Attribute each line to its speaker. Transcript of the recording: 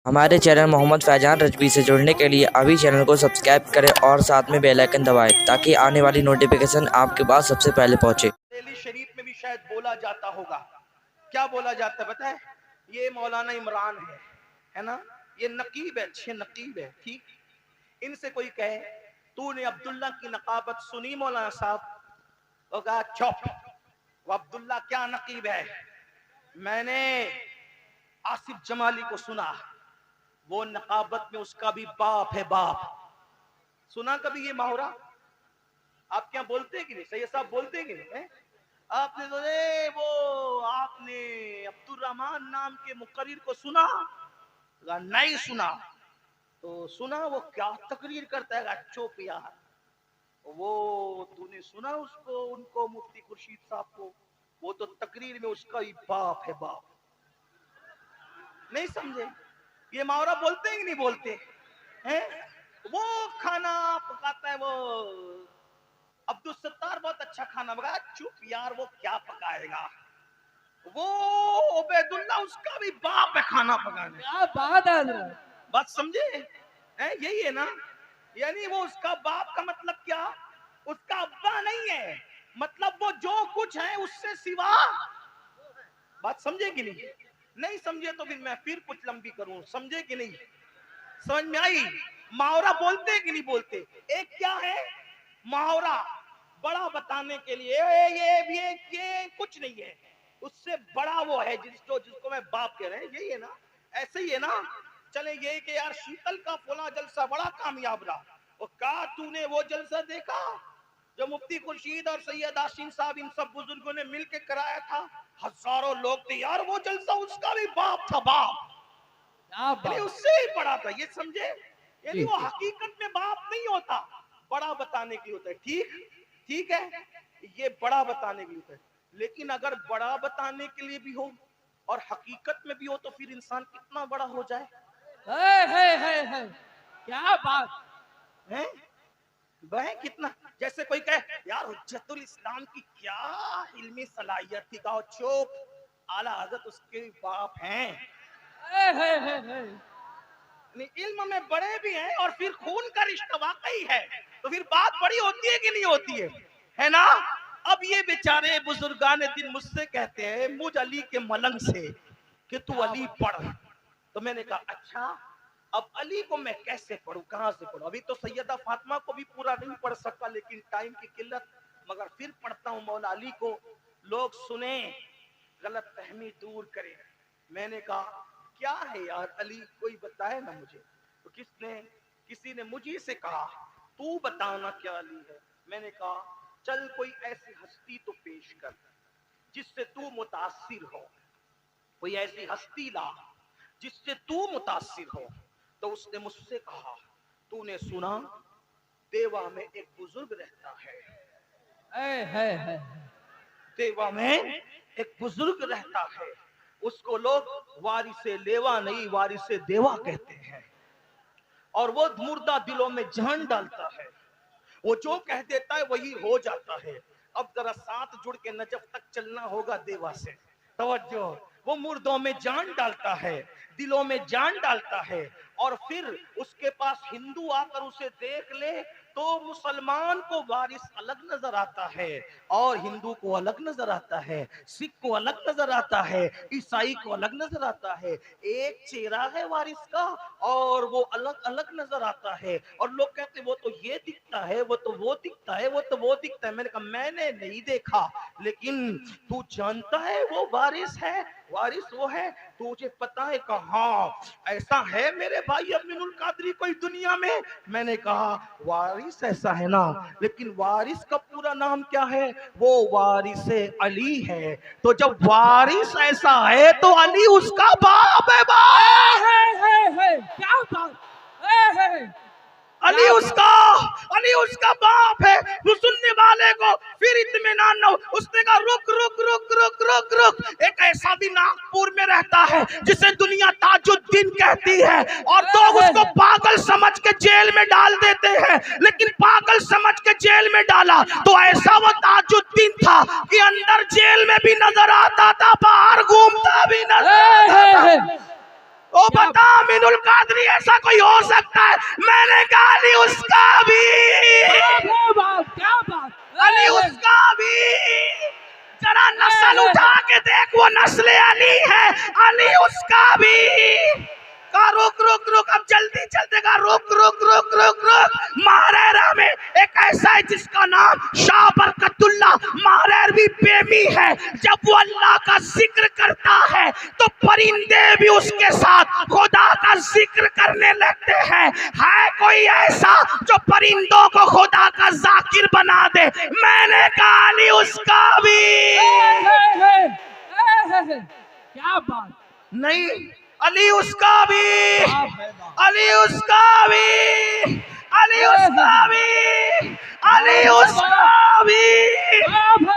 Speaker 1: ہمارے چینل محمد فیضان رجوی سے جڑنے کے لیے ابھی چینل کو سبسکرائب کریں اور ساتھ میں بیل آئیکن دبائیں تاکہ آنے والی نوٹیفیکیشن آپ کے پاس سب سے پہلے پہنچے۔
Speaker 2: دہلی شریف میں بھی شاید بولا جاتا ہوگا، کیا بولا جاتا ہے پتہ ہے؟ یہ مولانا عمران ہے نا، یہ نقیب ہے، اچھے نقیب ہے، ٹھیک؟ ان سے کوئی کہے تو نے عبداللہ کی نقابت سنی مولانا صاحب؟ وہ کہا چپ، وہ عبداللہ کیا نقیب ہے؟ میں نے آصف جمالی کو سنا، وہ نقابت میں اس کا بھی باپ ہے، باپ۔ سنا کبھی یہ محاورہ؟ آپ کیا بولتے کہ نہیں؟ سید صاحب بولتے کہ نہیں؟ آپ نے تو وہ آپ نے عبد الرحمن نام کے مقرر کو سنا؟ نہیں سنا۔ تو سنا وہ کیا تقریر کرتا ہے؟ چوپ یار، وہ تو نے سنا اس کو، ان کو مفتی خورشید صاحب کو؟ وہ تو تقریر میں اس کا ہی باپ ہے، باپ۔ نہیں سمجھے؟ یہ محاورہ بولتے ہیں کہ نہیں بولتے ہیں؟ وہ کھانا پکاتا ہے، وہ عبدالستار بہت اچھا کھانا پکایا، چپ یار وہ کیا پکائے گا؟ وہ عبید اللہ اس کا بھی باپ ہے کھانا پکانے۔
Speaker 3: کیا بات ہے حضرت،
Speaker 2: بات سمجھے؟ یہی ہے نا، یعنی وہ اس کا باپ کا مطلب کیا؟ اس کا ابا نہیں ہے، مطلب وہ جو کچھ ہے اس سے سوا۔ بات سمجھے کہ نہیں؟ نہیں سمجھے تو پھر میں پھر کچھ لمبی کروں، سمجھے کہ نہیں؟ سمجھ میں آئی؟ محاورہ بولتے کہ نہیں بولتے؟ ایک کیا ہے محاورہ؟ بڑا بتانے کے لیے یہ کچھ نہیں ہے، اس سے بڑا وہ ہے جس کو میں باپ کہہ رہے ہیں، یہی ہے نا؟ ایسے ہی ہے نا؟ چلے یہ کہ یار شیتل کا فلاں جلسہ بڑا کامیاب رہا، وہ کہا تو نے وہ جلسہ دیکھا جو مفتی خورشید اور سید آشین صاحب ان سب بزرگوں نے مل کے کرایا تھا؟ ہزاروں لوگ تھے یار، وہ جلسہ اس کا بھی باپ تھا، باپ،
Speaker 3: کیا
Speaker 2: یعنی
Speaker 3: بات
Speaker 2: اس سے ہی بڑا تھا، یہ سمجھے؟ یعنی
Speaker 3: جی
Speaker 2: وہ
Speaker 3: جی۔
Speaker 2: حقیقت میں باپ نہیں ہوتا، بڑا بتانے کے لیے ہوتا ہے، ٹھیک ہے؟ یہ بڑا بتانے کے لیے ہوتا ہے، لیکن اگر بڑا بتانے کے لیے بھی ہو اور حقیقت میں بھی ہو تو پھر انسان کتنا بڑا ہو جائے،
Speaker 3: کیا بات،
Speaker 2: ہیں؟ وہ کتنا، جیسے کوئی کہے یار حجت الاسلام کی کیا علمی صلاحیت تھی، کہو چوپ، اعلیٰ حضرت اس کے باپ ہیں، یعنی علم میں بڑے بھی ہیں اور پھر خون کا رشتہ واقعی ہے، تو پھر بات بڑی ہوتی ہے کہ نہیں ہوتی ہے نا؟ اب یہ بیچارے بزرگان دین مجھ سے کہتے ہیں، مجھ علی کے ملنگ سے، کہ تو علی پڑھ، تو میں نے کہا اچھا اب علی کو میں کیسے پڑھوں، کہاں سے پڑھوں؟ ابھی تو سیدہ فاطمہ کو بھی پورا نہیں پڑھ سکا، لیکن ٹائم کی قلت، مگر پھر پڑھتا ہوں مولا علی کو، لوگ سنیں، غلط فہمی دور کریں۔ میں نے کہا کیا ہے یار علی، کوئی بتائے نا مجھے، تو کسی نے مجھے سے کہا تو بتانا کیا علی ہے؟ میں نے کہا چل کوئی ایسی ہستی تو پیش کر جس سے تو متاثر ہو، کوئی ایسی ہستی لا جس سے تو متاثر ہو۔ تو اس نے مجھ سے کہا تو نے سنا دیوا میں ایک بزرگ رہتا ہے، دیوا میں ایک بزرگ رہتا ہے، اس کو لوگ وارث لیوا نہیں وارث دیوا کہتے ہیں، اور وہ مردہ دلوں میں جان ڈالتا ہے، وہ جو کہہ دیتا ہے وہی ہو جاتا ہے۔ اب ذرا ساتھ جڑ کے نجف تک چلنا ہوگا دیوا سے، توجہ، وہ مردوں میں جان ڈالتا ہے، دلوں میں جان ڈالتا ہے، اور پھر اس کے پاس ہندو آ کر اسے دیکھ لے تو مسلمان کو وارث الگ نظر آتا ہے اور ہندو کو الگ نظر آتا ہے، سکھ کو الگ نظر آتا ہے، عیسائی کو الگ نظر آتا ہے، ایک چہرہ ہے وارث کا اور وہ الگ الگ نظر آتا ہے، اور لوگ کہتے ہیں وہ تو یہ دکھتا ہے، وہ تو وہ دکھتا ہے، وہ تو وہ دکھتا ہے۔ میں نے کہا میں نے نہیں دیکھا، لیکن تو جانتا ہے وہ وارث ہے، وارث وہ ہے، تجھے پتا ہے؟ کہ ہاں ایسا ہے میرے بھائی امین القادری کوئی دنیا میں؟ میں نے کہا وارث ایسا ہے نا، لیکن وارث کا پورا نام کیا ہے؟ وہ وارث علی ہے، تو جب وارث ایسا ہے تو علی اس کا باپ ہے، باپ،
Speaker 3: کیا بات،
Speaker 2: علی اس کا باپ ہے۔ وہ سننے والے کو پھر اطمینان نہ ہو، اس نے کہا رک رک رک رک رک رک، ایک ایسا بھی ناگپور میں رہتا ہے جسے دنیا تاج الدین کہتی ہے، اور لوگ اس کو پاگل سمجھ کے جیل میں ڈال دیتے ہیں، لیکن پاگل سمجھ کے جیل میں ڈالا تو ایسا وہ تاج الدین تھا کہ اندر جیل میں بھی نظر آتا تھا، باہر گھومتا بھی نظر آتا تھا۔ او بتا امین القادری ایسا کوئی ہو سکتا ہے؟ میں نے کہا علی اس کا بھی،
Speaker 3: کیا بات
Speaker 2: علی اس کا بھی، ذرا نسل اٹھا کے دیکھ وہ نسل علی ہے، علی اس کا بھی۔ کہا رک رک رک، اب جلدی چلتے گا، رک رک رک رک رک۔ ماہریرہ میں ایک ایسا ہے جس کا نام شاہ برکت اللہ ماہریر بھی بیمی ہے، جب وہ اللہ کا ذکر کرتا ہے تو پرندے بھی اس کے ساتھ خدا کا ذکر کرنے لگتے ہیں۔ ہے کوئی ایسا جو پرندوں کو خدا کا ذاکر بنا دے؟ میں نے کہا علی اس کا بھی۔
Speaker 3: کیا بات
Speaker 2: نہیں، علی اس کا بھی، علی اس کا بھی، علی اس کا بھی، علی اس کا بھی۔